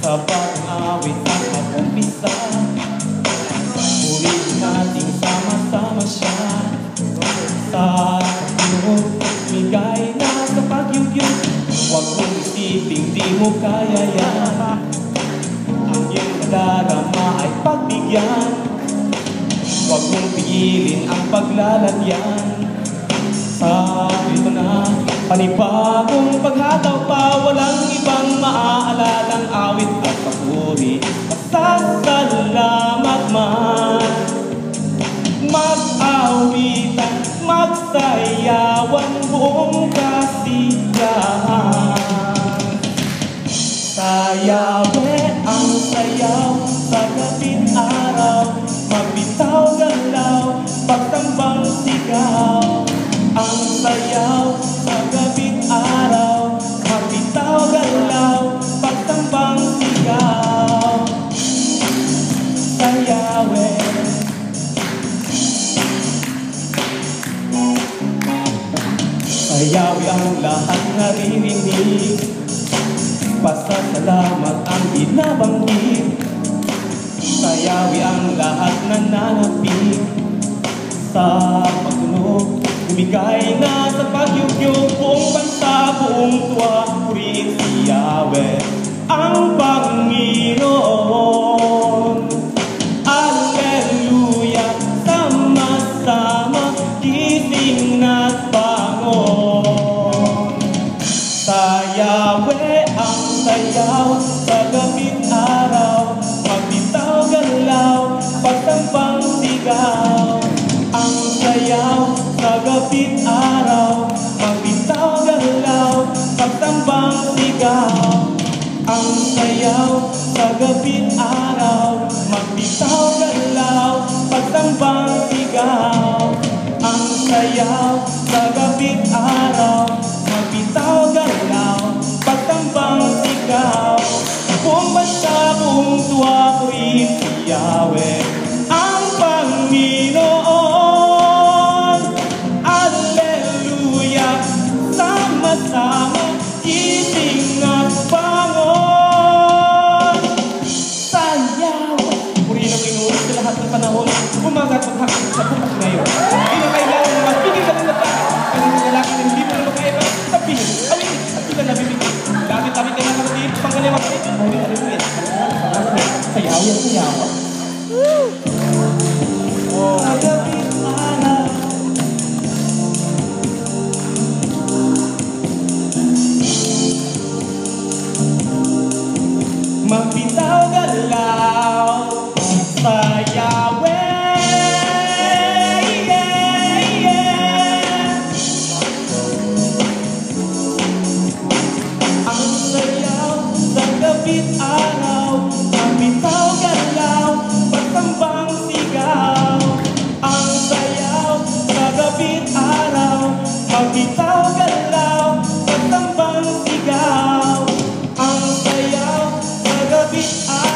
Sa pag-awit ang mag-umpisa, ulit nating sama-sama siya. Sa bigay na sa pagyugyug, huwag mong isiping di mo kaya yan. Ang iyong nadarama ay pagbigyan, huwag mong pigilin ang paglalagyan. Sa ito na panibagong paghataw pa, walang ibang maaalalang awit at papuri. Pasasalamat man, mag-awitan, magsayawan, buong kasiyahan. Sayawe ang sayaw sa gabing araw, magbitaw galaw, pagtambang sigaw. Ang sayaw sa gabing araw, magbitaw galaw, pagtambang sigaw. Sayawe. Sayawi ang lahat naririnig, pasasalamat ang binabanggit. Sayawi ang lahat nananapig, sa pagtunog bumigay na sa pagyugyug. Buong bansa, buong tuwa, purihin si Yahweh ang Panginoon. Alleluia, sama-sama, gising na't bangon. Sa Yahweh ang sayaw sa gabing araw, magbitaw galaw, pagtambang sigaw. Ang sayaw sa gabing araw, magbitaw galaw, pagtambang sigaw. Ang sayaw sa gabing araw, magbitaw galaw, pagtambang sigaw. Ang sayaw sa gabing araw, magbitaw galaw, pagtambang sigaw. Buong bansa, buong tuwa, purihin si Yahweh ang Panginoon. Alleluia, sama-sama, gising at bangon. Sayaw, purihin ang Panginoon sa lahat ng panahon, umaga at paghapon sa bukas ngayon. Hindi na kailangan na magpigil ka ng nagpaka, kasi sa lalaki na hindi mo na makaiba, sabihin, awin, at di ka nabibigil. Dami-dami kayo na kapatid, panggalewang kayo, maulit na rin. Sayaw yan, sayaw. Sa gabing araw, magbitaw galaw sa Yahweh, yeah, yeah. Ang sayaw sa gabing araw, magbitaw galaw, pagtambang sigaw. Ang sayaw sa gabing araw, magbitaw galaw, pagtambang sigaw. Ang sayaw sa gabing araw,